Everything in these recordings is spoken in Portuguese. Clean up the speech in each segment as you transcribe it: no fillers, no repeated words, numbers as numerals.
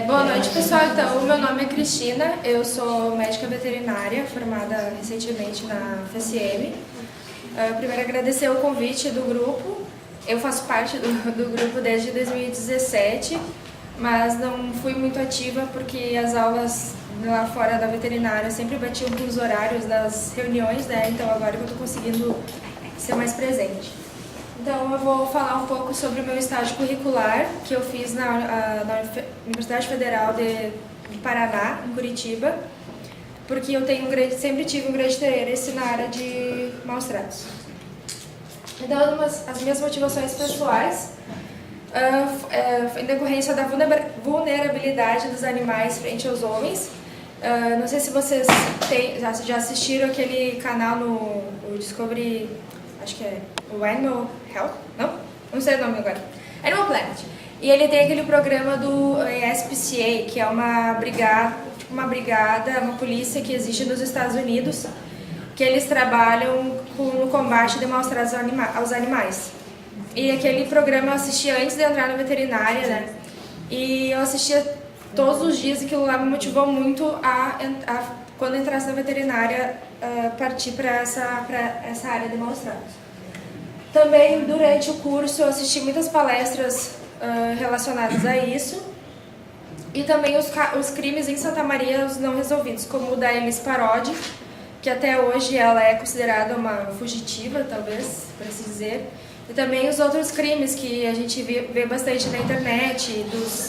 Boa noite, pessoal. Então, o meu nome é Cristina, eu sou médica veterinária, formada recentemente na FSM. Primeiro, agradecer o convite do grupo. Eu faço parte do grupo desde 2017, mas não fui muito ativa porque as aulas lá fora da veterinária sempre batiam com os horários das reuniões, né? Então, agora que eu estou conseguindo ser mais presente. Então, eu vou falar um pouco sobre o meu estágio curricular, que eu fiz na Universidade Federal de Paraná, em Curitiba, porque eu sempre tive um grande interesse na área de maus-tratos. Então, as minhas motivações pessoais, em decorrência da vulnerabilidade dos animais frente aos homens. Não sei se vocês já assistiram aquele canal no Discovery, acho que é o Animal Health, não sei o nome agora, Animal Planet. E ele tem aquele programa do SPCA, que é uma brigada, uma polícia que existe nos Estados Unidos, que eles trabalham no combate de maus-tratos aos animais. E aquele programa eu assistia antes de entrar na veterinária, né? E eu assistia todos os dias e aquilo lá me motivou muito quando entrasse na veterinária, partir para essa área de maus-tratos. Também, durante o curso, eu assisti muitas palestras relacionadas a isso. E também os crimes em Santa Maria, os não resolvidos, como o da Elis Parodi, que até hoje ela é considerada uma fugitiva, talvez, por assim dizer. E também os outros crimes que a gente vê bastante na internet,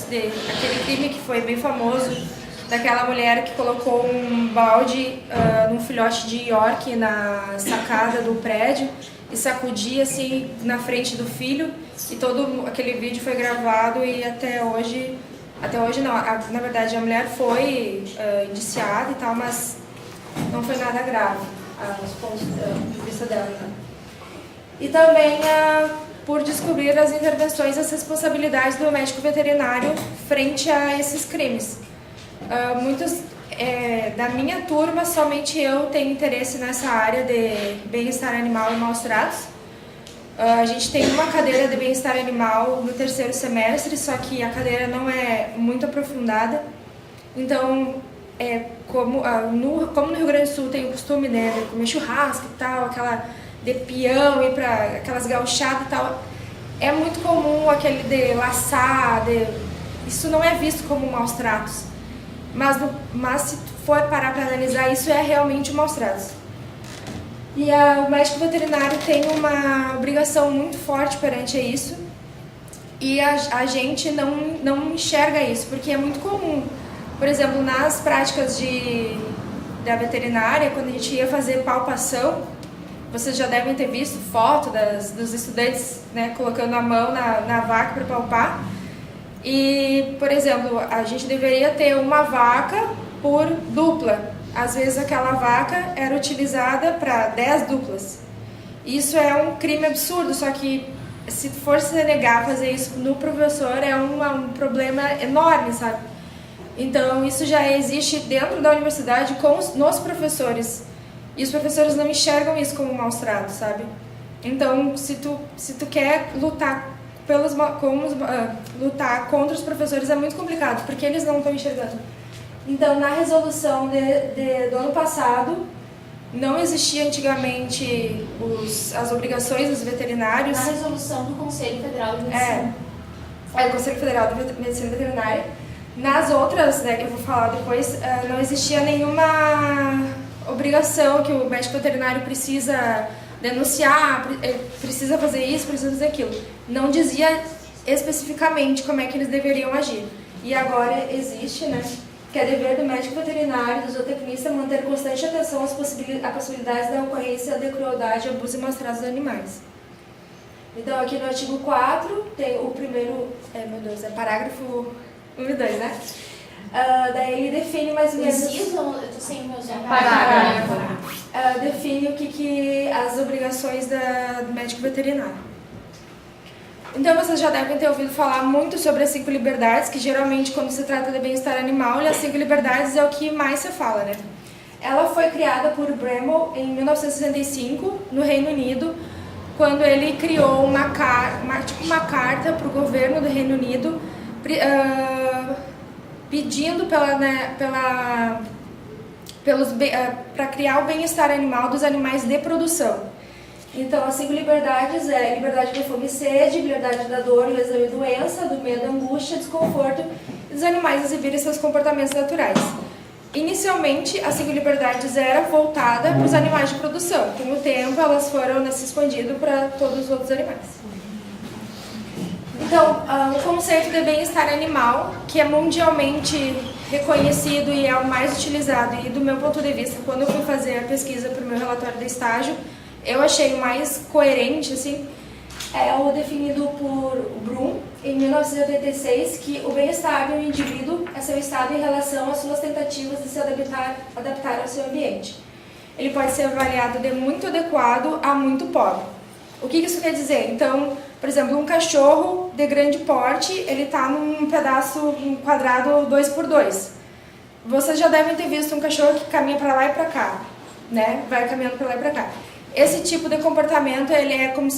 aquele crime que foi bem famoso, daquela mulher que colocou um balde num filhote de York na sacada do prédio e sacudia assim na frente do filho, e todo aquele vídeo foi gravado e até hoje não, na verdade a mulher foi indiciada e tal, mas não foi nada grave aos pontos de vista dela. Né? E também por descobrir as intervenções e as responsabilidades do médico veterinário frente a esses crimes. Da minha turma, somente eu tenho interesse nessa área de bem-estar animal e maus-tratos. A gente tem uma cadeira de bem-estar animal no terceiro semestre, só que a cadeira não é muito aprofundada. Então, como no Rio Grande do Sul tem o costume, né, de comer churrasco e tal, aquela de peão, ir para aquelas gauchadas e tal, é muito comum aquele de laçar, isso não é visto como maus-tratos. Mas se for parar para analisar, isso é realmente maus-tratos. E o médico veterinário tem uma obrigação muito forte perante isso, e a gente não enxerga isso, porque é muito comum. Por exemplo, nas práticas da veterinária, quando a gente ia fazer palpação, vocês já devem ter visto foto dos estudantes, né, colocando a mão na vaca para palpar. E, por exemplo, a gente deveria ter uma vaca por dupla. Às vezes aquela vaca era utilizada para 10 duplas. Isso é um crime absurdo, só que se for se negar a fazer isso no professor é um problema enorme, sabe? Então isso já existe dentro da universidade nos professores. E os professores não enxergam isso como maus-tratos, sabe? Então, se tu quer lutar contra os professores é muito complicado, porque eles não estão enxergando. Então, na resolução do ano passado, não existia antigamente as obrigações dos veterinários. Na resolução do Conselho Federal de Medicina. Do Conselho Federal de Medicina Veterinária. Nas outras, né, que eu vou falar depois, não existia nenhuma obrigação que o médico veterinário precisa denunciar, precisa fazer isso, precisa fazer aquilo. Não dizia especificamente como é que eles deveriam agir. E agora existe, né, que é dever do médico veterinário e do zootecnista manter constante atenção às possibilidades da ocorrência de crueldade, abuso e maus-tratos dos animais. Então, aqui no artigo 4, tem o primeiro, parágrafo 1 e 2, né? Daí ele define mais ou menos... Eu tô sem meus parágrafo. Define as obrigações do médico veterinário. Então vocês já devem ter ouvido falar muito sobre as 5 liberdades, que geralmente quando se trata de bem-estar animal, as 5 liberdades é o que mais se fala, né? Ela foi criada por Bramall em 1965, no Reino Unido, quando ele criou uma carta para o governo do Reino Unido pedindo para criar o bem-estar animal dos animais de produção. Então, as 5 liberdades é liberdade da fome e sede, liberdade da dor, lesão e doença, do medo, angústia, desconforto e dos animais exibirem seus comportamentos naturais. Inicialmente, as 5 liberdades era voltada para os animais de produção. Com o tempo, elas foram se expandindo para todos os outros animais. Então, o conceito de bem-estar animal, que é mundialmente reconhecido e é o mais utilizado, e do meu ponto de vista, quando eu fui fazer a pesquisa para o meu relatório de estágio, eu achei o mais coerente, assim, é o definido por Bloom, em 1986, que o bem-estar do indivíduo é seu estado em relação às suas tentativas de se adaptar ao seu ambiente. Ele pode ser avaliado de muito adequado a muito pobre. O que isso quer dizer? Então, por exemplo, um cachorro de grande porte, ele está num pedaço, um quadrado 2x2. Vocês já devem ter visto um cachorro que caminha para lá e para cá, né? Vai caminhando para lá e para cá. Esse tipo de comportamento, ele é como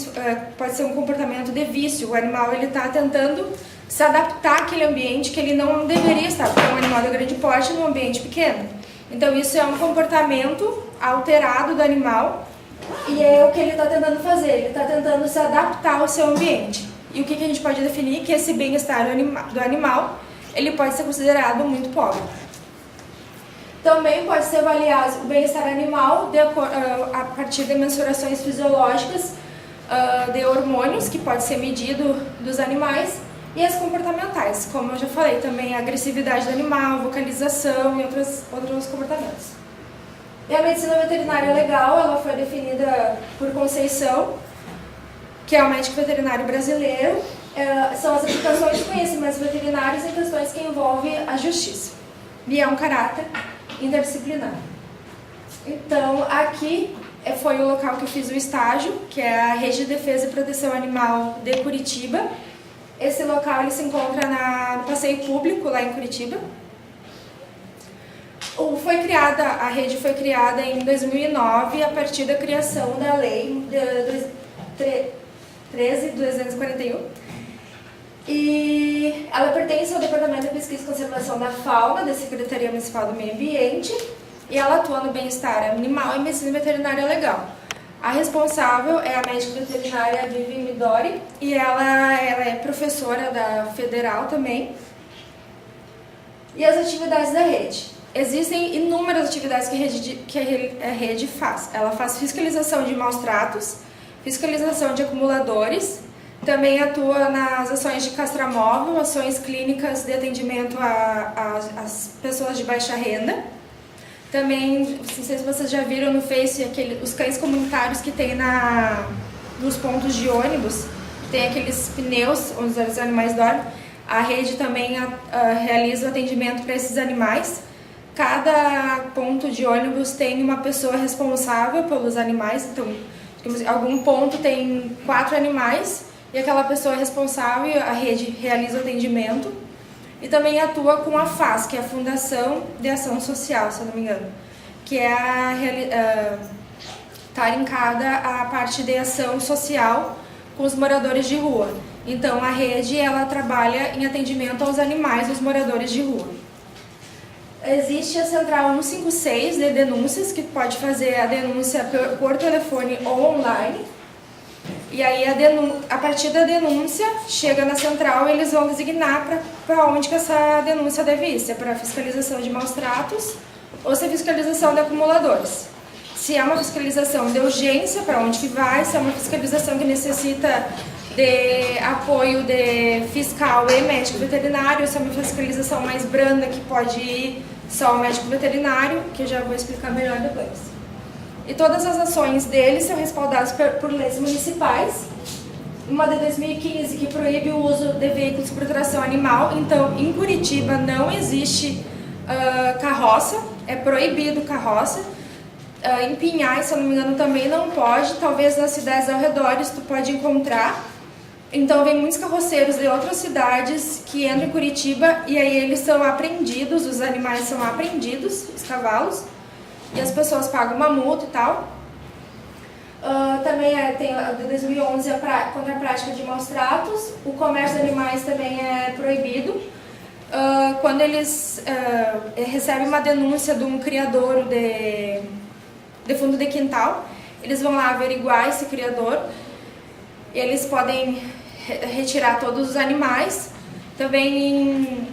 pode ser um comportamento de vício. O animal ele está tentando se adaptar àquele ambiente que ele não deveria estar, porque é um animal de grande porte num ambiente pequeno. Então isso é um comportamento alterado do animal e é o que ele está tentando fazer. Ele está tentando se adaptar ao seu ambiente. E o que a gente pode definir? Que esse bem-estar do animal, ele pode ser considerado muito pobre. Também pode ser avaliado o bem-estar animal a partir de mensurações fisiológicas de hormônios, que pode ser medido dos animais, e as comportamentais, como eu já falei, também a agressividade do animal, vocalização e outros comportamentos. E a medicina veterinária legal, ela foi definida por Conceição, que é o médico veterinário brasileiro. São as aplicações de conhecimentos veterinários em questões que envolvem a justiça. E é um caráter interdisciplinar. Então, aqui foi o local que eu fiz o estágio, que é a Rede de Defesa e Proteção Animal de Curitiba. Esse local ele se encontra no passeio público, lá em Curitiba. A rede foi criada em 2009, a partir da criação da Lei 13.241. E ela pertence ao Departamento de Pesquisa e Conservação da Fauna, da Secretaria Municipal do Meio Ambiente, e ela atua no bem-estar animal e medicina veterinária legal. A responsável é a médica veterinária Vivian Midori, e ela é professora da Federal também. E as atividades da rede. Existem inúmeras atividades que a rede faz. Ela faz fiscalização de maus tratos, fiscalização de acumuladores, também atua nas ações de castramóvel, ações clínicas de atendimento às pessoas de baixa renda. Também, não sei se vocês já viram no Face, os cães comunitários que tem nos pontos de ônibus, tem aqueles pneus onde os animais dormem. A rede também realiza o atendimento para esses animais. Cada ponto de ônibus tem uma pessoa responsável pelos animais, então, algum ponto tem 4 animais, e aquela pessoa responsável, a rede realiza o atendimento. E também atua com a FAS, que é a Fundação de Ação Social, se eu não me engano, que é está linkada à parte de ação social com os moradores de rua. Então, a rede ela trabalha em atendimento aos animais dos moradores de rua. Existe a Central 156 de denúncias, que pode fazer a denúncia por telefone ou online. E aí, a partir da denúncia, chega na central e eles vão designar para onde que essa denúncia deve ir. Se é para fiscalização de maus tratos ou se é fiscalização de acumuladores. Se é uma fiscalização de urgência, para onde que vai. Se é uma fiscalização que necessita de apoio de fiscal e médico veterinário. Se é uma fiscalização mais branda, que pode ir só o médico veterinário, que eu já vou explicar melhor depois. E todas as ações deles são respaldadas por leis municipais. Uma de 2015 que proíbe o uso de veículos por tração animal. Então, em Curitiba não existe carroça, é proibido carroça. Em Pinhais, se eu não me engano, também não pode. Talvez nas cidades ao redor tu pode encontrar. Então, vem muitos carroceiros de outras cidades que entram em Curitiba e aí eles são apreendidos, os animais são apreendidos, os cavalos. E as pessoas pagam uma multa e tal. Também tem de 2011 contra a prática de maus tratos. O comércio de animais também é proibido. Quando eles recebem uma denúncia de um criador de fundo de quintal, eles vão lá averiguar esse criador. Eles podem retirar todos os animais. Também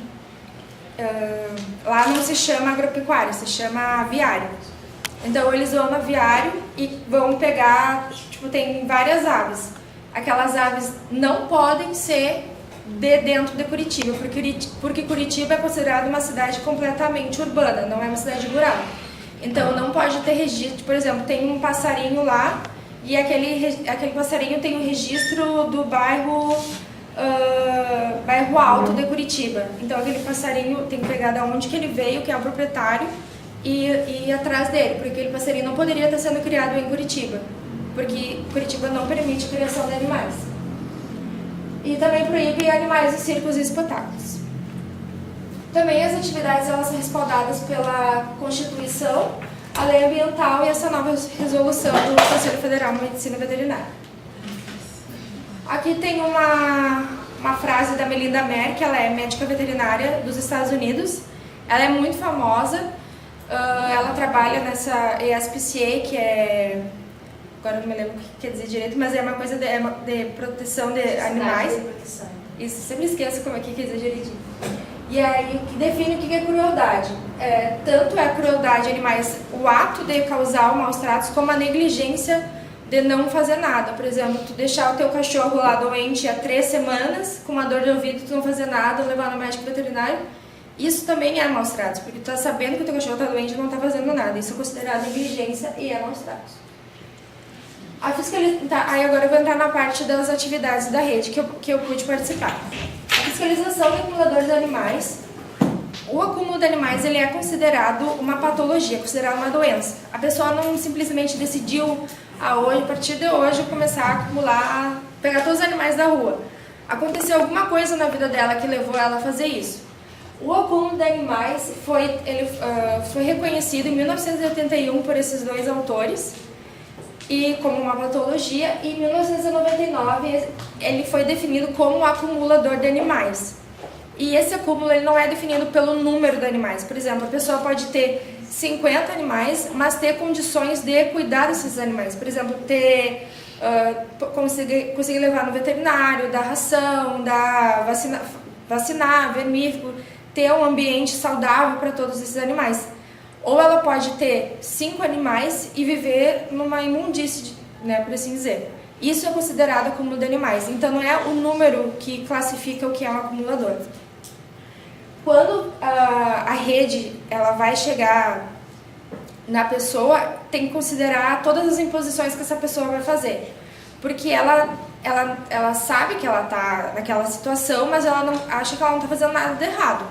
lá não se chama agropecuária, se chama aviário. Então eles vão no aviário e vão pegar, tipo, tem várias aves. Aquelas aves não podem ser de dentro de Curitiba, porque Curitiba é considerada uma cidade completamente urbana, não é uma cidade rural. Então não pode ter registro, por exemplo, tem um passarinho lá e aquele passarinho tem o registro do bairro Alto de Curitiba. Então aquele passarinho tem que pegar de onde que ele veio, que é o proprietário, e ir atrás dele, porque aquele passarinho não poderia estar sendo criado em Curitiba, porque Curitiba não permite criação de animais. E também proíbe animais em circos e espetáculos. Também as atividades elas são respaldadas pela Constituição, a Lei Ambiental e essa nova resolução do Conselho Federal de Medicina Veterinária. Aqui tem uma frase da Melinda Mer, que ela é médica veterinária dos Estados Unidos. Ela é muito famosa. Ela trabalha nessa ESPCA, que é... Agora não me lembro o que quer dizer direito, mas é uma coisa de proteção de animais. Isso, sempre esqueço como é que quer dizer direitinho. E aí, define o que é crueldade. Tanto é crueldade de animais, o ato de causar maus tratos, como a negligência de não fazer nada. Por exemplo, tu deixar o teu cachorro lá doente há 3 semanas, com uma dor de ouvido, tu não fazer nada, levar no médico veterinário. Isso também é maus tratos, porque tu tá sabendo que o teu cachorro tá doente e não tá fazendo nada. Isso é considerado negligência e é maus tratos. Aí agora eu vou entrar na parte das atividades da rede que eu pude participar. A fiscalização de acumuladores de animais. O acúmulo de animais ele é considerado uma patologia, considerado uma doença. A pessoa não simplesmente decidiu, a partir de hoje, começar a acumular, pegar todos os animais da rua. Aconteceu alguma coisa na vida dela que levou ela a fazer isso. O acúmulo de animais foi reconhecido em 1981 por esses 2 autores e como uma patologia, e em 1999 ele foi definido como um acumulador de animais. E esse acúmulo ele não é definido pelo número de animais. Por exemplo, a pessoa pode ter 50 animais, mas ter condições de cuidar desses animais. Por exemplo, conseguir levar no veterinário, dar ração, vacinar, vermífugo, ter um ambiente saudável para todos esses animais. Ou ela pode ter 5 animais e viver numa imundície, né, por assim dizer. Isso é considerado acúmulo de animais. Então não é o número que classifica o que é um acumulador. Quando a rede ela vai chegar na pessoa, tem que considerar todas as imposições que essa pessoa vai fazer. Porque ela sabe que ela está naquela situação, mas ela não acha que ela não está fazendo nada de errado.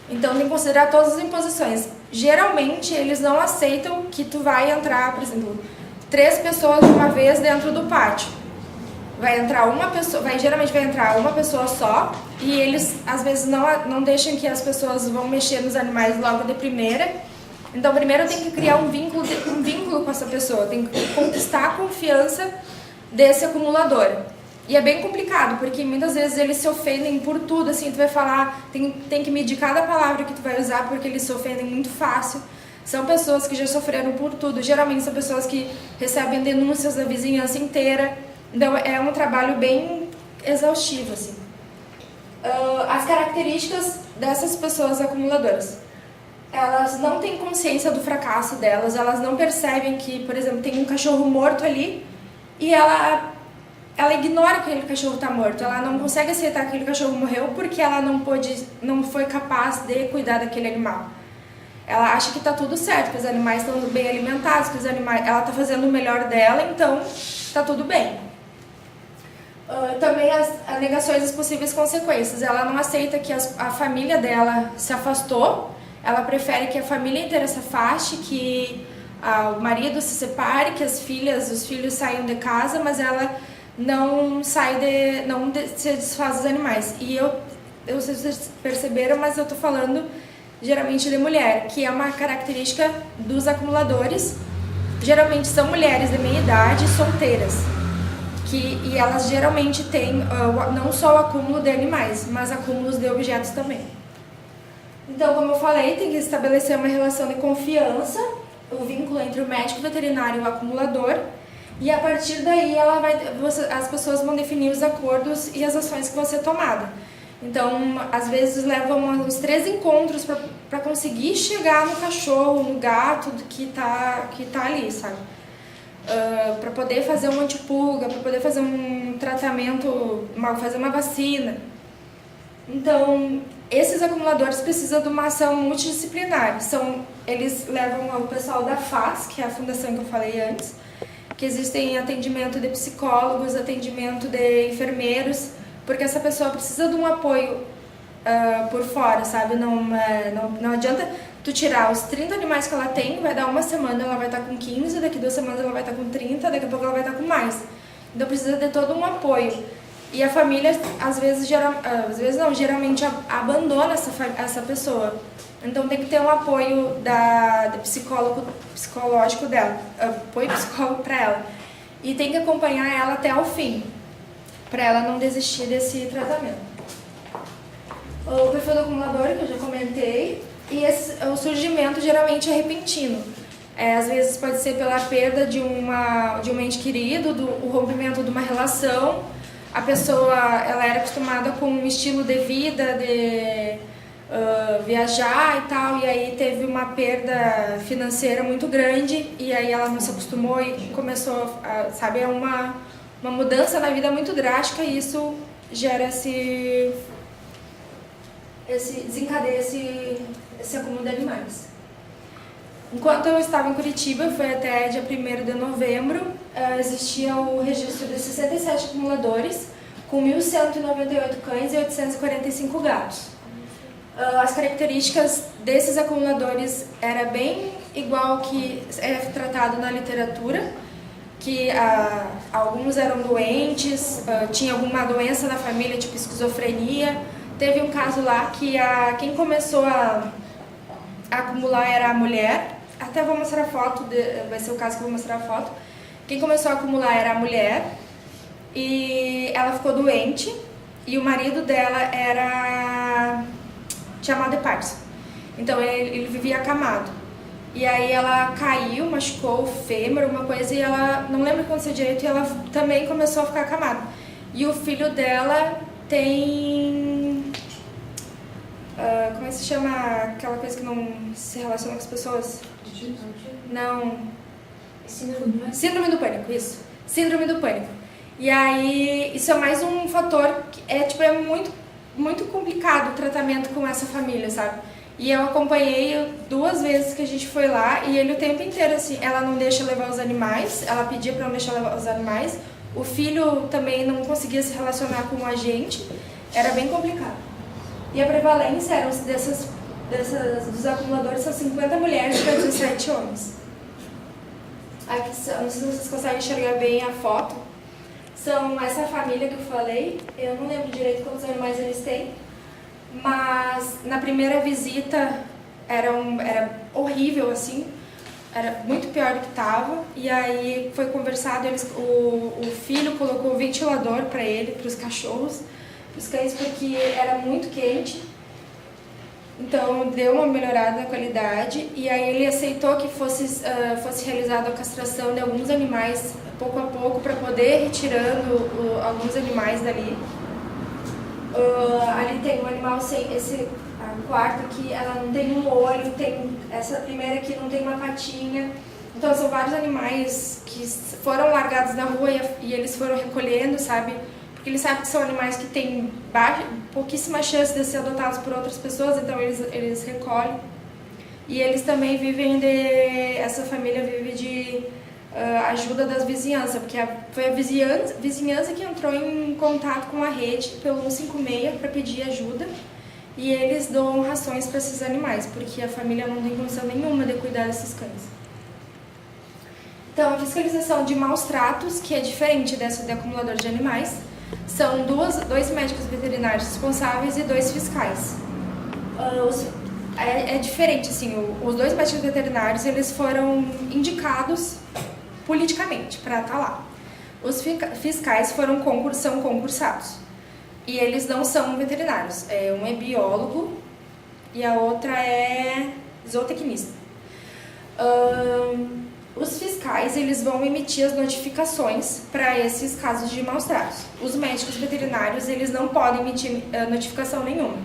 Então tem que considerar todas as imposições. Geralmente eles não aceitam que tu vai entrar, por exemplo, 3 pessoas de uma vez dentro do pátio. Geralmente vai entrar uma pessoa só, e eles às vezes não deixam que as pessoas vão mexer nos animais logo de primeira. Então primeiro tem que criar um vínculo com essa pessoa, tem que conquistar a confiança desse acumulador. E é bem complicado, porque muitas vezes eles se ofendem por tudo, assim, tu vai falar, tem que medir cada palavra que tu vai usar, porque eles se ofendem muito fácil. São pessoas que já sofreram por tudo, geralmente são pessoas que recebem denúncias da vizinhança inteira, então é um trabalho bem exaustivo, assim. As características dessas pessoas acumuladoras. Elas não têm consciência do fracasso delas, elas não percebem que, por exemplo, tem um cachorro morto ali, e ela ignora que aquele cachorro está morto, ela não consegue aceitar que aquele cachorro morreu porque ela não foi capaz de cuidar daquele animal. Ela acha que está tudo certo, que os animais estão bem alimentados, que ela está fazendo o melhor dela, então está tudo bem. Também as negações das possíveis consequências. Ela não aceita que a família dela se afastou, ela prefere que a família inteira se afaste, que o marido se separe, que os filhos saiam de casa, mas ela não se desfaz dos animais. E eu não sei se vocês perceberam, mas eu estou falando geralmente de mulher, que é uma característica dos acumuladores. geralmente são mulheres de meia idade, solteiras. E elas geralmente têm não só o acúmulo de animais, mas acúmulos de objetos também. Então, como eu falei, tem que estabelecer uma relação de confiança, o vínculo entre o médico veterinário e o acumulador, e a partir daí as pessoas vão definir os acordos e as ações que vão ser tomadas. Então, às vezes levam uns 3 encontros para conseguir chegar no cachorro, no gato que tá ali, sabe? Para poder fazer uma antipulga, para poder fazer um tratamento, fazer uma vacina. Então, esses acumuladores precisam de uma ação multidisciplinar. Eles levam o pessoal da FAS, que é a fundação que eu falei antes, que existem atendimento de psicólogos, atendimento de enfermeiros, porque essa pessoa precisa de um apoio por fora, sabe? Não adianta tu tirar os 30 animais que ela tem, vai dar uma semana ela vai estar com 15, daqui 2 semanas ela vai estar com 30, daqui a pouco ela vai estar com mais. Então precisa de todo um apoio. E a família, geralmente abandona essa pessoa. Então tem que ter um apoio do psicológico dela, apoio psicológico para ela. E tem que acompanhar ela até o fim, para ela não desistir desse tratamento. O perfil do acumulador, que eu já comentei, e o surgimento geralmente é repentino. Às vezes pode ser pela perda de um ente querido, o rompimento de uma relação. A pessoa ela era acostumada com um estilo de vida, de viajar e tal, e aí teve uma perda financeira muito grande, e aí ela não se acostumou e começou, sabe, uma mudança na vida muito drástica, e isso gera desencadeia esse acúmulo de animais. Enquanto eu estava em Curitiba, foi até dia 1º de novembro, existia o registro de 67 acumuladores, com 1.198 cães e 845 gatos. As características desses acumuladores era bem igual ao que é tratado na literatura, que alguns eram doentes, tinha alguma doença na família, tipo esquizofrenia. Teve um caso lá que quem começou a acumular era a mulher. Até vou mostrar a foto, vai ser o caso que eu vou mostrar a foto. Quem começou a acumular era a mulher e ela ficou doente e o marido dela tinha mal de Parkinson. Então ele vivia acamado. E aí ela caiu, machucou o fêmur, uma coisa, e ela não lembra o que aconteceu direito, e ela também começou a ficar acamada. E o filho dela tem... como é que se chama aquela coisa que não se relaciona com as pessoas? Não. Síndrome do pânico, isso. Síndrome do pânico. E aí, isso é mais um fator que é muito, muito complicado o tratamento com essa família, sabe? E eu acompanhei 2 vezes que a gente foi lá, e ele o tempo inteiro, assim, ela não deixa levar os animais, ela pedia pra não deixar levar os animais, o filho também não conseguia se relacionar com a gente, era bem complicado. E a prevalência dos acumuladores são 50 mulheres para 17 homens. Aqui, não sei se vocês conseguem enxergar bem a foto. São essa família que eu falei, eu não lembro direito quantos animais eles têm, mas na primeira visita era horrível, assim, era muito pior do que estava, e aí foi conversado, o filho colocou um ventilador para ele, para os cachorros, para os cães, porque era muito quente, então deu uma melhorada na qualidade, e aí ele aceitou que fosse realizada a castração de alguns animais pouco a pouco, para poder ir retirando alguns animais dali. Ali tem um animal sem quarto aqui, ela não tem um olho, essa primeira aqui não tem uma patinha. Então são vários animais que foram largados na rua e eles foram recolhendo, sabe? Porque eles sabem que são animais que têm pouquíssima chance de ser adotados por outras pessoas, então eles recolhem. E eles também essa família vive de ajuda das vizinhanças, porque foi a vizinhança que entrou em contato com a rede pelo 156 para pedir ajuda, e eles dão rações para esses animais, porque a família não tem condição nenhuma de cuidar desses cães. Então, a fiscalização de maus tratos, que é diferente dessa de acumulador de animais, são 2 médicos veterinários responsáveis e 2 fiscais. É diferente, assim, os dois médicos veterinários, eles foram indicados politicamente para estar lá. Os fiscais são concursados. E eles não são veterinários. Um é biólogo e a outra é zootecnista. Os fiscais, eles vão emitir as notificações para esses casos de maus tratos. Os médicos veterinários, eles não podem emitir notificação nenhuma.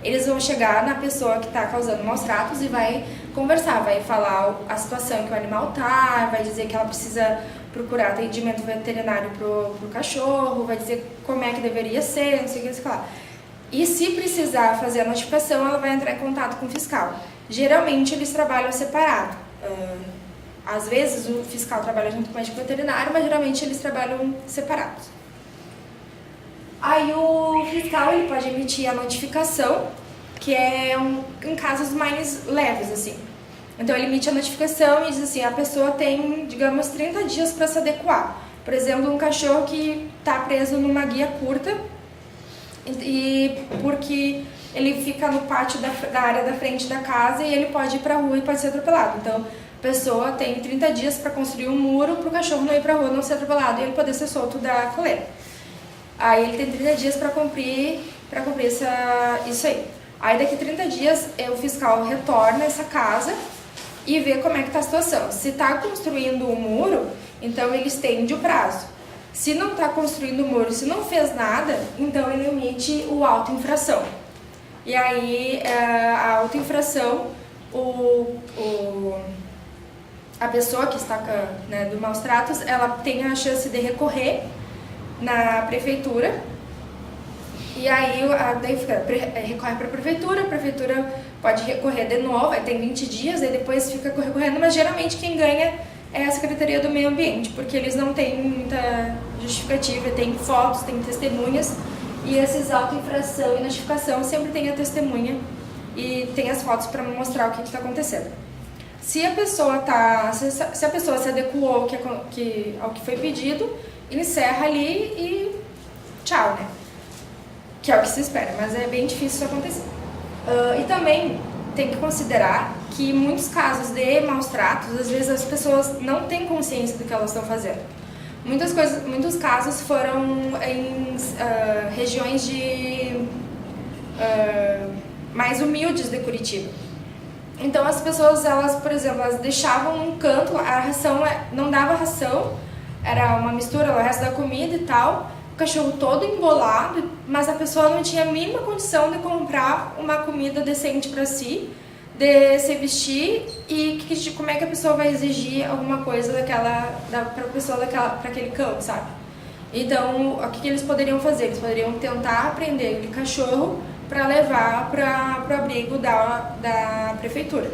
Eles vão chegar na pessoa que está causando maus tratos e vai conversar, vai falar a situação que o animal está, vai dizer que ela precisa procurar atendimento veterinário pro cachorro, vai dizer como é que deveria ser, não sei o que, sei lá. E se precisar fazer a notificação, ela vai entrar em contato com o fiscal. Geralmente eles trabalham separado. Às vezes o fiscal trabalha junto com o médico veterinário, mas geralmente eles trabalham separados. Aí o fiscal ele pode emitir a notificação, que é em casos mais leves, assim. Então ele emite a notificação e diz assim, a pessoa tem, digamos, 30 dias para se adequar. Por exemplo, um cachorro que está preso numa guia curta e porque ele fica no pátio da área da frente da casa e ele pode ir para a rua e pode ser atropelado. Então a pessoa tem 30 dias para construir um muro para o cachorro não ir para a rua, não ser atropelado e ele poder ser solto da coleira. Aí ele tem 30 dias para cumprir isso aí. Aí daqui 30 dias o fiscal retorna essa casa e vê como é que está a situação. Se está construindo um muro, então ele estende o prazo. Se não está construindo o muro, se não fez nada, então ele emite o auto-infração. E aí a auto-infração, a pessoa que está do maus tratos, ela tem a chance de recorrer na prefeitura. E aí recorre para a prefeitura pode recorrer de novo, aí tem 20 dias, aí depois fica recorrendo, mas geralmente quem ganha é a Secretaria do Meio Ambiente, porque eles não têm muita justificativa, tem fotos, tem testemunhas, e esses auto-infração e notificação sempre tem a testemunha e tem as fotos para mostrar o que está acontecendo. Se a pessoa se adequou ao que foi pedido, encerra ali e tchau, né? Que é o que se espera, mas é bem difícil isso acontecer. E também tem que considerar que em muitos casos de maus tratos, às vezes as pessoas não têm consciência do que elas estão fazendo. Muitos casos foram em regiões mais humildes de Curitiba. Então as pessoas, por exemplo, elas deixavam um canto, a ração não dava ração, era uma mistura, o resto da comida e tal, o cachorro todo embolado, mas a pessoa não tinha a mínima condição de comprar uma comida decente para si, de se vestir, e como é que a pessoa vai exigir alguma coisa para aquele cão, sabe? Então, o que eles poderiam fazer? Eles poderiam tentar prender aquele cachorro para levar para o abrigo da prefeitura.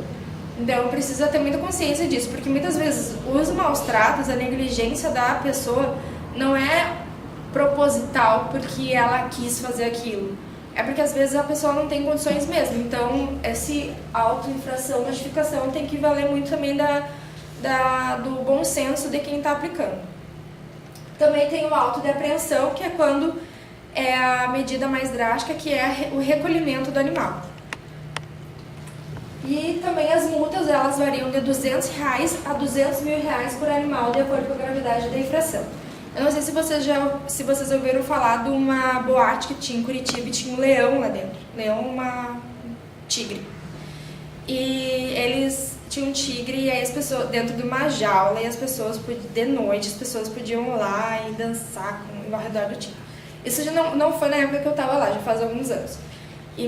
Então, precisa ter muita consciência disso, porque muitas vezes os maus tratos, a negligência da pessoa não é proposital porque ela quis fazer aquilo. É porque às vezes a pessoa não tem condições mesmo. Então, essa auto-infração, notificação tem que valer muito também do bom senso de quem está aplicando. Também tem o auto de apreensão, que é quando é a medida mais drástica, que é o recolhimento do animal. E também as multas, elas variam de R$200 a R$200 mil por animal, de acordo com a gravidade da infração. Eu não sei se vocês ouviram falar de uma boate que tinha em Curitiba e tinha um leão lá dentro. Leão, tigre. E eles tinham um tigre e aí as pessoas, dentro de uma jaula, e as pessoas, de noite, as pessoas podiam ir lá e dançar ao redor do tigre. Isso já não foi na época que eu estava lá, já faz alguns anos.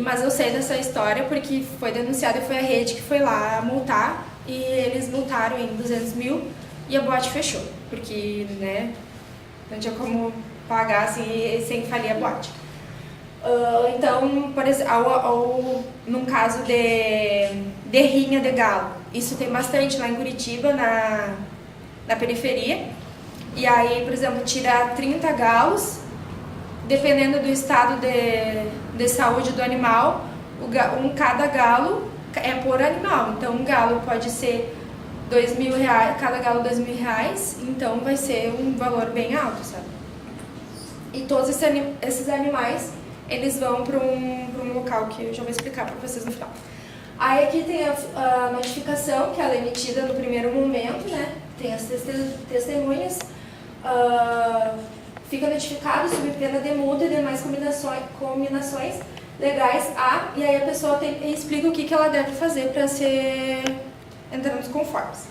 Mas eu sei dessa história porque foi denunciada e foi a rede que foi lá multar, e eles multaram em R$200 mil e a boate fechou, porque, né, não tinha como pagar assim sem falir a boate. Então, por exemplo, num caso de rinha de galo, isso tem bastante lá em Curitiba, na periferia, e aí, por exemplo, tira 30 galos, dependendo do estado de saúde do animal, cada galo é por animal. Então, um galo pode ser R$2.000, cada galo R$2.000, então vai ser um valor bem alto, sabe? E todos esses animais, eles vão para um local que eu já vou explicar para vocês no final. Aí aqui tem a notificação, que ela é emitida no primeiro momento, né? Tem as testemunhas. Fica notificado sob pena de multa e demais combinações legais e aí a pessoa explica o que ela deve fazer para entrar nos conformes.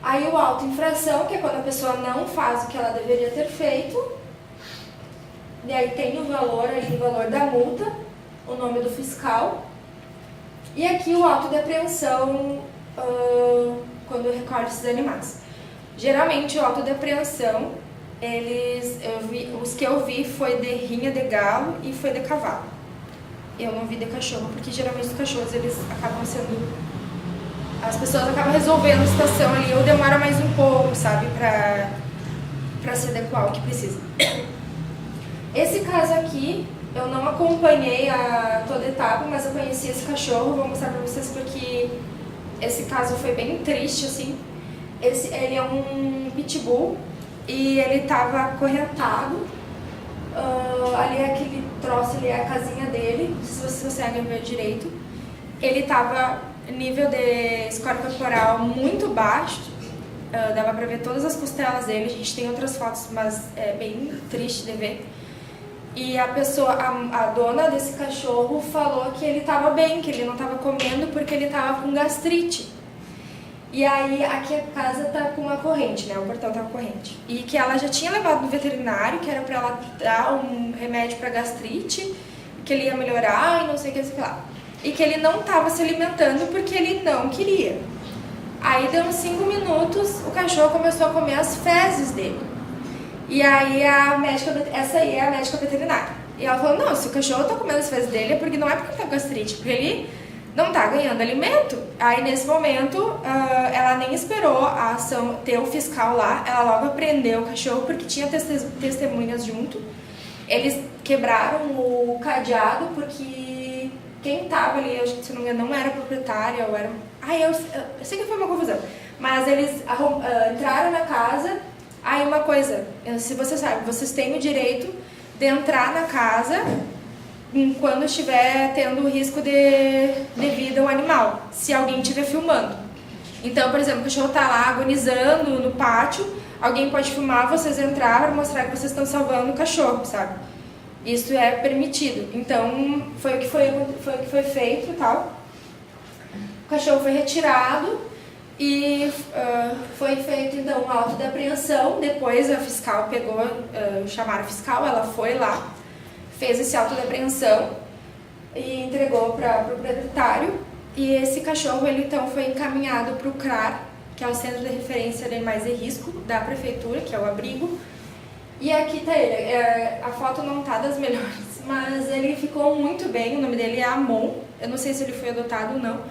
Aí o auto-infração, que é quando a pessoa não faz o que ela deveria ter feito, e aí tem o valor da multa, o nome do fiscal, e aqui o auto de apreensão quando recolhe esses animais. Geralmente o auto de apreensão, os que eu vi foi de rinha de galo e foi de cavalo. Eu não vi de cachorro, porque geralmente os cachorros eles acabam sendo... As pessoas acabam resolvendo a situação ali, ou demora mais um pouco, sabe, pra se adequar ao que precisa. Esse caso aqui, eu não acompanhei toda a etapa, mas eu conheci esse cachorro, vou mostrar pra vocês porque esse caso foi bem triste, assim. Ele é um pitbull e ele estava acorrentado. Ali é aquele troço, ali é a casinha dele, não sei se vocês conseguem ver direito. Ele estava nível de score corporal muito baixo, dava pra ver todas as costelas dele. A gente tem outras fotos, mas é bem triste de ver. E a dona desse cachorro falou que ele estava bem, que ele não estava comendo porque ele estava com gastrite. E aí aqui a casa tá com uma corrente, né? O portão tá com corrente. E que ela já tinha levado no veterinário, que era pra ela dar um remédio pra gastrite, que ele ia melhorar e não sei o que, sei lá. E que ele não estava se alimentando porque ele não queria. Aí deu uns 5 minutos, o cachorro começou a comer as fezes dele. E aí essa aí é a médica veterinária. E ela falou, não, se o cachorro tá comendo as fezes dele é porque não é porque ele tá com gastrite, porque ele não tá ganhando alimento. Aí nesse momento, ela nem esperou a ação ter o fiscal lá, ela logo apreendeu o cachorro porque tinha testemunhas junto. Eles quebraram o cadeado porque quem tava ali, acho que se não me engano, não era proprietária, ou era... eu sei que foi uma confusão. Mas eles entraram na casa. Aí uma coisa, se você sabe, vocês têm o direito de entrar na casa quando estiver tendo risco de vida ao animal, se alguém estiver filmando. Então, por exemplo, o cachorro está lá agonizando no pátio, alguém pode filmar, vocês entrar para mostrar que vocês estão salvando o cachorro, sabe? Isso é permitido. Então, foi o que foi feito e tal. O cachorro foi retirado e foi feito, então, um auto de apreensão. Depois a fiscal chamaram a fiscal, ela foi lá, fez esse auto de apreensão e entregou para o proprietário. E esse cachorro, ele então foi encaminhado para o CRAR, que é o Centro de Referência de Animais de Risco da Prefeitura, que é o abrigo. E aqui tá ele. A foto não tá das melhores, mas ele ficou muito bem. O nome dele é Amon. Eu não sei se ele foi adotado ou não,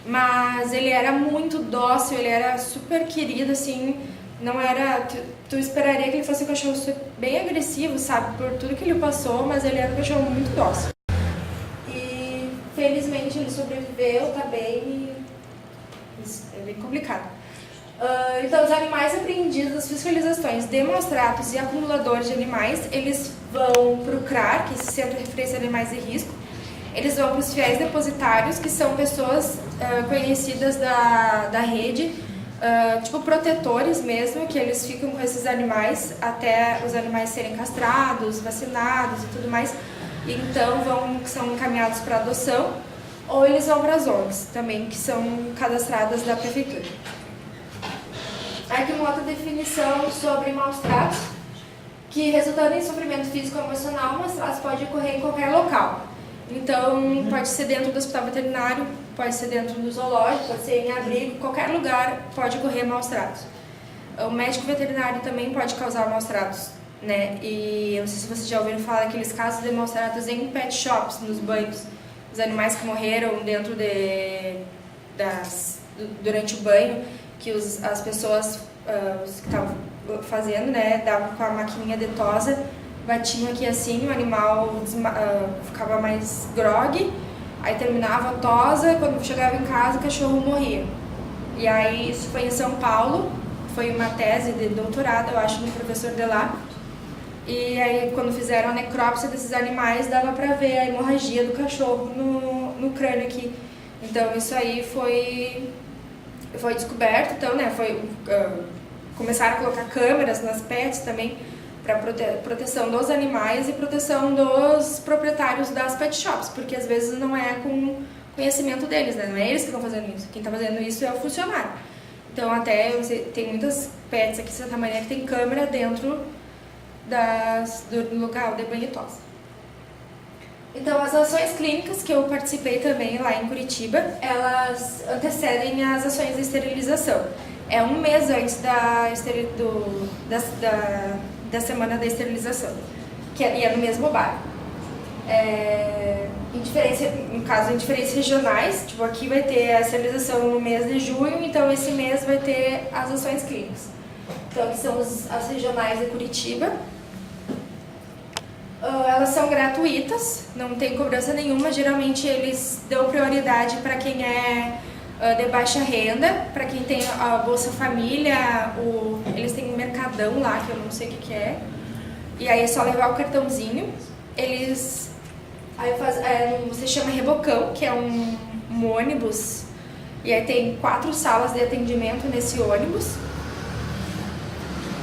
mas ele era muito dócil, ele era super querido, assim. Não era... Tu esperaria que ele fosse um cachorro bem agressivo, sabe? Por tudo que ele passou, mas ele era um cachorro muito dócil. E felizmente ele sobreviveu, tá bem. É bem complicado. Então, os animais apreendidos das fiscalizações de maus-tratos e acumuladores de animais, eles vão para o CRAR, que é esse Centro de Referência de Animais de Risco. Eles vão para os fiéis depositários, que são pessoas conhecidas da rede, tipo protetores mesmo, que eles ficam com esses animais até os animais serem castrados, vacinados e tudo mais. Então, são encaminhados para adoção, ou eles vão para as ONGs também, que são cadastradas da prefeitura. Aqui uma outra definição sobre maus-tratos, que resultando em sofrimento físico ou emocional, maus-tratos pode ocorrer em qualquer local. Então, pode ser dentro do hospital veterinário, pode ser dentro do zoológico, pode ser em abrigo, qualquer lugar pode ocorrer maus-tratos. O médico veterinário também pode causar maus-tratos, né? E eu não sei se vocês já ouviram falar daqueles casos de maus-tratos em pet shops, nos banhos. Os animais que morreram dentro durante o banho, que as pessoas os que estavam fazendo, né, davam com a maquininha de tosa, batiam aqui assim, o animal ficava mais grogue, aí terminava a tosa, quando chegava em casa o cachorro morria. E aí isso foi em São Paulo, foi uma tese de doutorado, eu acho, do professor de lá. E aí quando fizeram a necrópsia desses animais, dava pra ver a hemorragia do cachorro no crânio aqui. Então isso aí foi descoberto, então, né, começaram a colocar câmeras nas pets também para proteção dos animais e proteção dos proprietários das pet shops, porque às vezes não é com conhecimento deles, né? Não é eles que estão fazendo isso. Quem está fazendo isso é o funcionário. Então até tem muitas pets aqui em Santa Maria que tem câmera dentro do local de banho e tosa. Então as ações clínicas que eu participei também lá em Curitiba, elas antecedem as ações de esterilização. É um mês antes da semana da esterilização, e é no mesmo bairro. Em diferentes regionais, tipo aqui vai ter a esterilização no mês de junho, então esse mês vai ter as ações clínicas. Então aqui são as regionais de Curitiba. Elas são gratuitas, não tem cobrança nenhuma, geralmente eles dão prioridade para quem é de baixa renda, para quem tem a Bolsa Família, eles têm um mercadão lá, que eu não sei o que é, e aí é só levar o cartãozinho, você chama Rebocão, que é um ônibus, e aí tem 4 salas de atendimento nesse ônibus.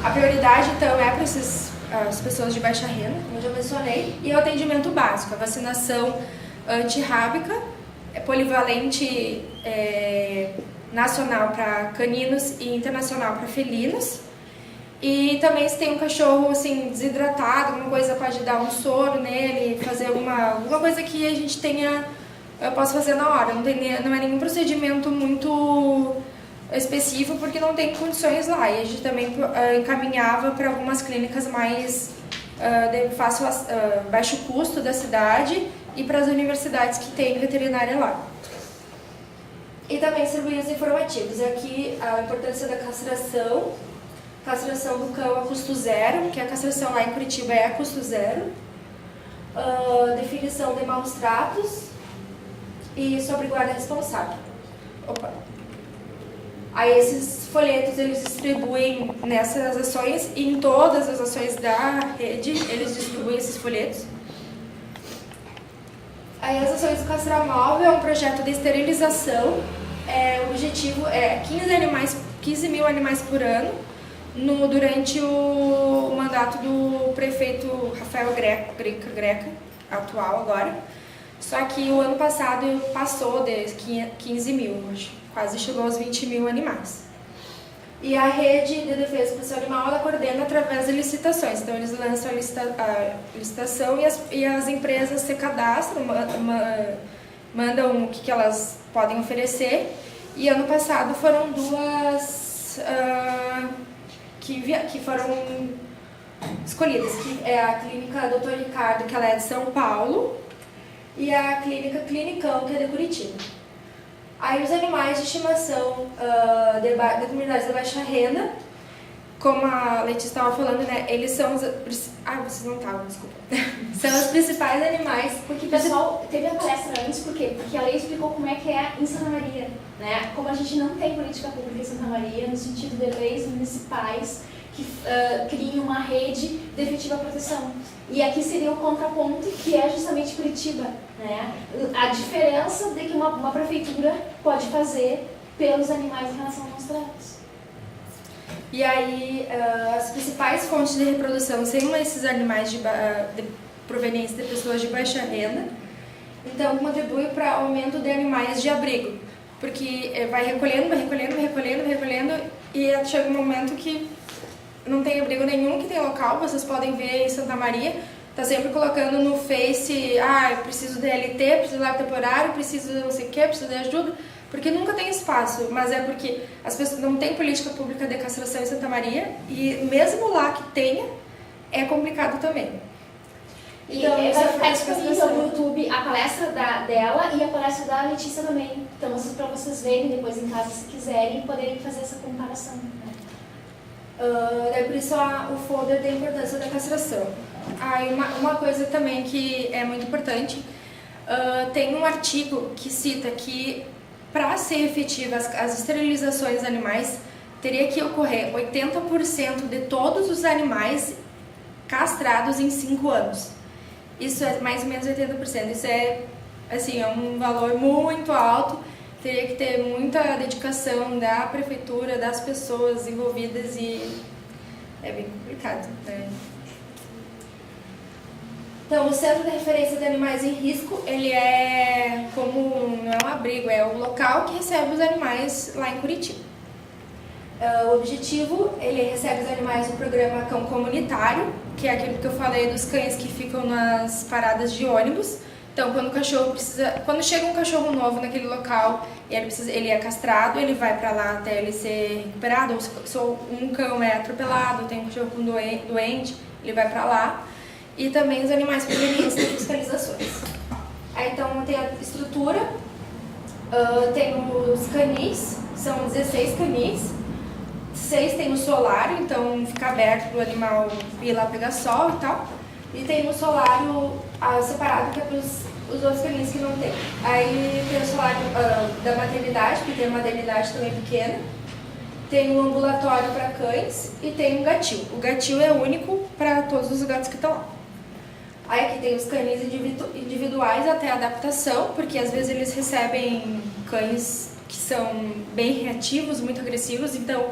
A prioridade então é para as pessoas de baixa renda, como eu já mencionei, e o atendimento básico, a vacinação antirrábica, polivalente nacional para caninos e internacional para felinos. E também se tem um cachorro assim, desidratado, alguma coisa pode dar um soro nele, fazer alguma coisa que a gente eu posso fazer na hora. Não é nenhum procedimento muito específico porque não tem condições lá. E a gente também encaminhava para algumas clínicas mais de baixo custo da cidade e para as universidades que tem veterinária lá. E também serviços informativos. Aqui a importância da castração do cão a custo zero, que a castração lá em Curitiba é a custo zero. Definição de maus tratos e sobre guarda responsável. Aí esses folhetos eles distribuem nessas ações e em todas as ações da rede eles distribuem esses folhetos. Aí as ações do Castramóvel é um projeto de esterilização. O objetivo é 15 mil animais por ano durante o mandato do prefeito Rafael Greca, atual agora. Só que o ano passado passou de 15 mil, quase chegou aos 20 mil animais. E a Rede de Defesa Especial Animal ela coordena através de licitações. Então eles lançam a licitação e as empresas se cadastram, mandam o que elas podem oferecer. E ano passado foram 2 que foram escolhidas, que é a clínica Dr. Ricardo, que ela é de São Paulo, e a clínica Clinicão, que é de Curitiba. Aí os animais de estimação de comunidades de baixa renda, como a Letícia estava falando, né, eles são vocês não estavam, desculpa. São os principais animais. Porque o pessoal teve a palestra antes, por quê? Porque a lei explicou como é que é em Santa Maria, né? Como a gente não tem política pública em Santa Maria, no sentido de leis municipais que criem uma rede de efetiva proteção. E aqui seria o contraponto, que é justamente Curitiba, né? A diferença de que uma prefeitura pode fazer pelos animais em relação aos tratos. E aí, as principais fontes de reprodução são esses animais de provenientes de pessoas de baixa renda. Então, contribui para o aumento de animais de abrigo, porque vai recolhendo, e chega um momento que não tem abrigo nenhum, que tem local. Vocês podem ver em Santa Maria, tá sempre colocando no Face, eu preciso de LT, preciso de lar temporário, preciso de não sei o que, preciso de ajuda, porque nunca tem espaço, mas é porque as pessoas não têm política pública de castração em Santa Maria, e mesmo lá que tenha, é complicado também. Então, vai ficar disponível no YouTube a palestra dela e a palestra da Letícia também. Então, para vocês verem depois em casa, se quiserem, poderem fazer essa comparação. Por isso o folder da importância da castração. Uma coisa também que é muito importante, tem um artigo que cita que para ser efetivas as esterilizações animais, teria que ocorrer 80% de todos os animais castrados em 5 anos. Isso é mais ou menos 80%. Isso é assim, é um valor muito alto, teria que ter muita dedicação da prefeitura, das pessoas envolvidas e é bem complicado, né? Então, o Centro de Referência de Animais em Risco, ele é como, não é um abrigo, é o local que recebe os animais lá em Curitiba. O objetivo, ele recebe os animais do programa Cão Comunitário, que é aquele que eu falei dos cães que ficam nas paradas de ônibus. Então, quando chega um cachorro novo naquele local, ele é castrado, ele vai para lá até ele ser recuperado, ou se um cão é atropelado, tem um cachorro doente, ele vai para lá. E também os animais pequeninos têm fiscalizações. Aí, então, tem a estrutura, tem os canis, são 16 canis, 6 tem o solário, então fica aberto para o animal ir lá pegar sol e tal. E tem um solário separado que é para os outros canis que não tem. Aí tem o solário da maternidade, que tem uma maternidade também pequena. Tem um ambulatório para cães e tem um gatil. O gatil é único para todos os gatos que estão lá. Aí aqui tem os canis individuais até adaptação, porque às vezes eles recebem cães que são bem reativos, muito agressivos, então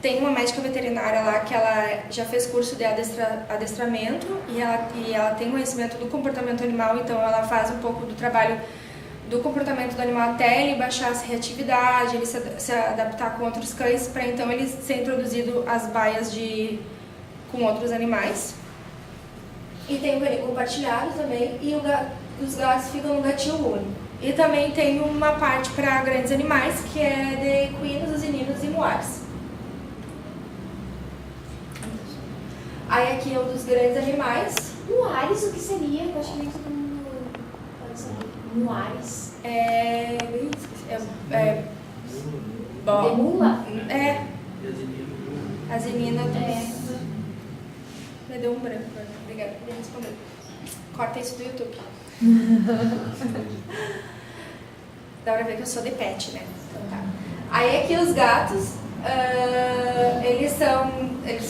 tem uma médica veterinária lá que ela já fez curso de adestramento e ela tem conhecimento do comportamento animal, então ela faz um pouco do trabalho do comportamento do animal até ele baixar essa reatividade, ele se adaptar com outros cães, para então ele ser introduzido às baias com outros animais. E tem o canil compartilhado também, e os gatos ficam no gatil único. E também tem uma parte para grandes animais, que é de equinos, osininos e muares. Aí aqui é um dos grandes animais. Muares, o que seria? Eu acho que nem todo mundo pode saber. Muares. De mula? É. Asinina. Me deu um branco. Obrigada por responder. Corta isso do YouTube. Dá pra ver que eu sou de pet, né? Então tá. Aí aqui os gatos, eles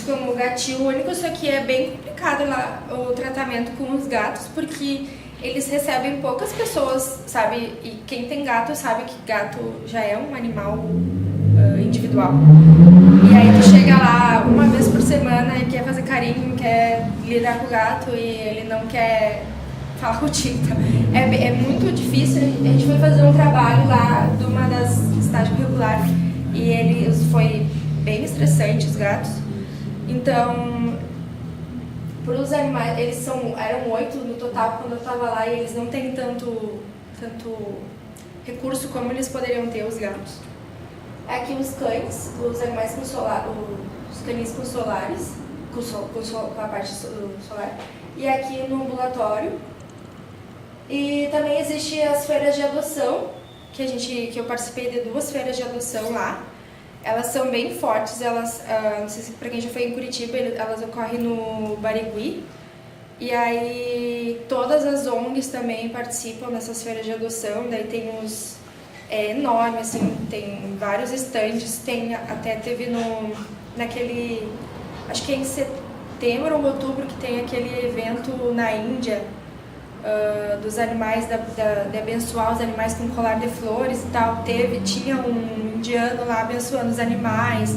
ficam no gatil único, só que é bem complicado lá o tratamento com os gatos, porque eles recebem poucas pessoas, sabe? E quem tem gato sabe que gato já é um animal individual. E aí tu chega lá uma vez por semana e quer fazer carinho, quer lidar com o gato e ele não quer falar contigo. Então, é muito difícil. A gente foi fazer um trabalho lá de uma das estágios curriculares e foi bem estressante, os gatos. Então, para os animais, eram 8 no total quando eu estava lá e eles não têm tanto recurso como eles poderiam ter, os gatos. Aqui os cães, os animais com solar, os canis com solares, com a parte solar, e aqui no ambulatório. E também existem as feiras de adoção, que eu participei de 2 feiras de adoção lá. Elas são bem fortes, não sei se para quem já foi em Curitiba, elas ocorrem no Barigui. E aí todas as ONGs também participam dessas feiras de adoção, daí tem uns... É enorme, assim, tem vários estandes, teve naquele, acho que é em setembro ou outubro que tem aquele evento na Índia, dos animais, de abençoar os animais com colar de flores e tal, tinha um indiano lá abençoando os animais,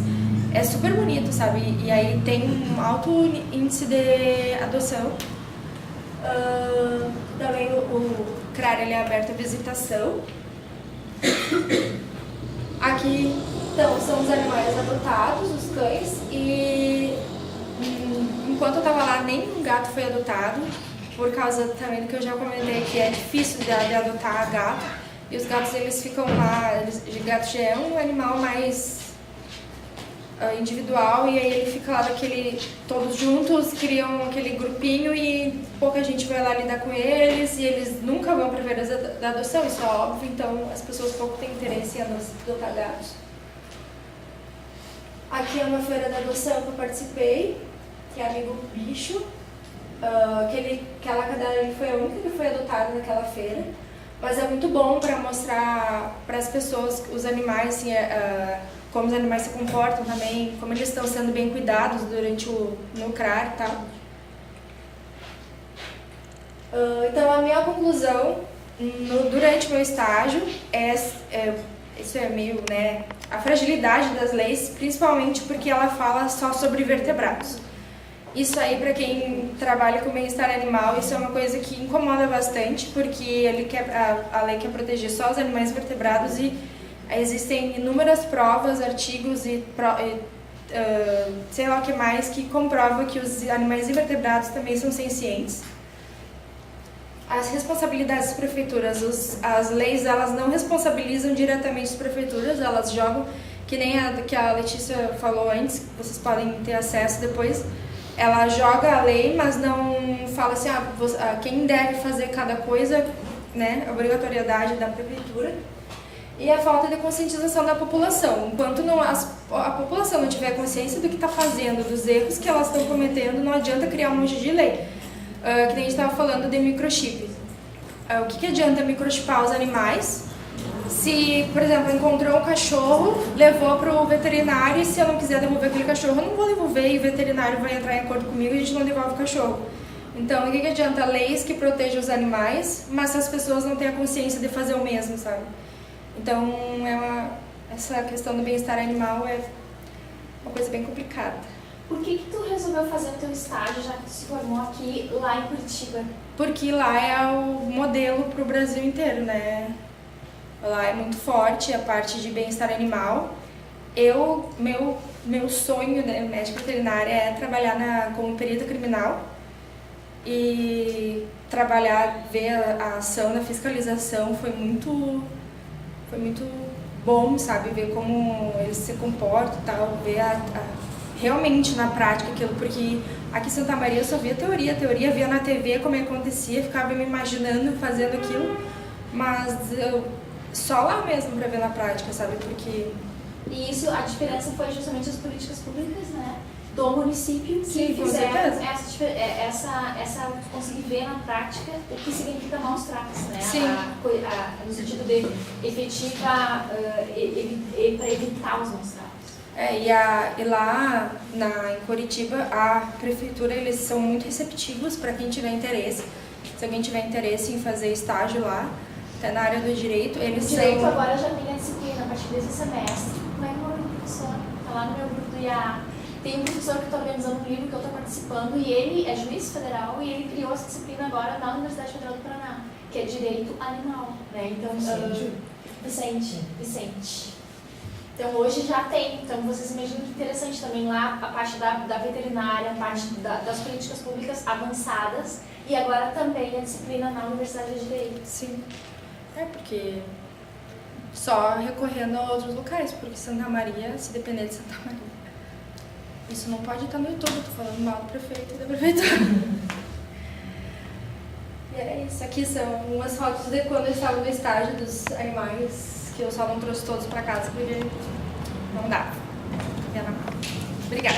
é super bonito, sabe, e aí tem um alto índice de adoção. Também o CRAR, ele é aberto à visitação. Aqui então são os animais adotados, os cães, e enquanto eu estava lá nenhum gato foi adotado, por causa também do que eu já comentei, que é difícil de adotar gato, e os gatos eles ficam lá, o gato já é um animal mais individual, e aí ele fica lá todos juntos, criam aquele grupinho e pouca gente vai lá lidar com eles e eles nunca vão para feiras da adoção, isso é óbvio, então as pessoas pouco têm interesse em adotar gatos. Aqui é uma feira da adoção que eu participei, que é Amigo Bicho, aquela cadela ali foi a única que foi adotada naquela feira, mas é muito bom para mostrar para as pessoas os animais, assim, como os animais se comportam também, como eles estão sendo bem cuidados durante no CRAR e tal. Então, a minha conclusão Durante o meu estágio, isso é meio, né, a fragilidade das leis, principalmente porque ela fala só sobre vertebrados. Isso aí, para quem trabalha com bem-estar animal, isso é uma coisa que incomoda bastante, porque a lei quer proteger só os animais vertebrados e existem inúmeras provas, artigos e sei lá o que mais, que comprovam que os animais invertebrados também são sencientes. As responsabilidades das prefeituras, as leis, elas não responsabilizam diretamente as prefeituras, elas jogam, que nem que a Letícia falou antes, vocês podem ter acesso depois, ela joga a lei, mas não fala assim, quem deve fazer cada coisa, né, a obrigatoriedade da prefeitura. E a falta de conscientização da população. Enquanto a população não tiver consciência do que está fazendo, dos erros que elas estão cometendo, não adianta criar um monte de lei. Que nem a gente estava falando de microchip. O que adianta microchipar os animais se, por exemplo, encontrou um cachorro, levou para o veterinário e se eu não quiser devolver aquele cachorro, eu não vou devolver e o veterinário vai entrar em acordo comigo e a gente não devolve o cachorro. Então, o que adianta leis que protejam os animais, mas se as pessoas não têm a consciência de fazer o mesmo, sabe? Então, essa questão do bem-estar animal é uma coisa bem complicada. Por que tu resolveu fazer o teu estágio, já que tu se formou aqui, lá em Curitiba? Porque lá é o modelo para o Brasil inteiro, né? Lá é muito forte a parte de bem-estar animal. Meu sonho, né, médica veterinária, é trabalhar como perita criminal e ver a ação da fiscalização foi muito bom, sabe? Ver como eles se comportam e tal, ver realmente na prática aquilo, porque aqui em Santa Maria eu só via teoria, via na TV como acontecia, ficava me imaginando fazendo aquilo, mas só lá mesmo para ver na prática, sabe? Porque... E isso, a diferença foi justamente as políticas públicas, né? Do município que Sim, fizeram essa conseguir ver na prática o que significa maus tratos, né? Sim. No sentido de efetiva para evitar os maus tratos. E lá em Curitiba, a prefeitura, eles são muito receptivos para quem tiver interesse. Se alguém tiver interesse em fazer estágio lá, até na área do direito, eles Direito agora já tem a disciplina a partir desse semestre. Como é que o meu professor está lá no meu grupo do IA? Tem um professor que está organizando um livro que eu estou participando e ele é juiz federal e ele criou essa disciplina agora na Universidade Federal do Paraná, que é Direito Animal, né? Então, Vicente. Então, hoje já tem. Então, vocês imaginam que interessante também lá a parte da veterinária, a parte das políticas públicas avançadas e agora também a disciplina na Universidade de Direito. Sim. Porque só recorrendo a outros locais, porque Santa Maria, se depender de Santa Maria, isso não pode estar no YouTube, tô falando mal do prefeito e da prefeitura. E é isso, aqui são umas fotos de quando eu estava no estágio dos animais, que eu só não trouxe todos para casa porque não dá. Obrigada.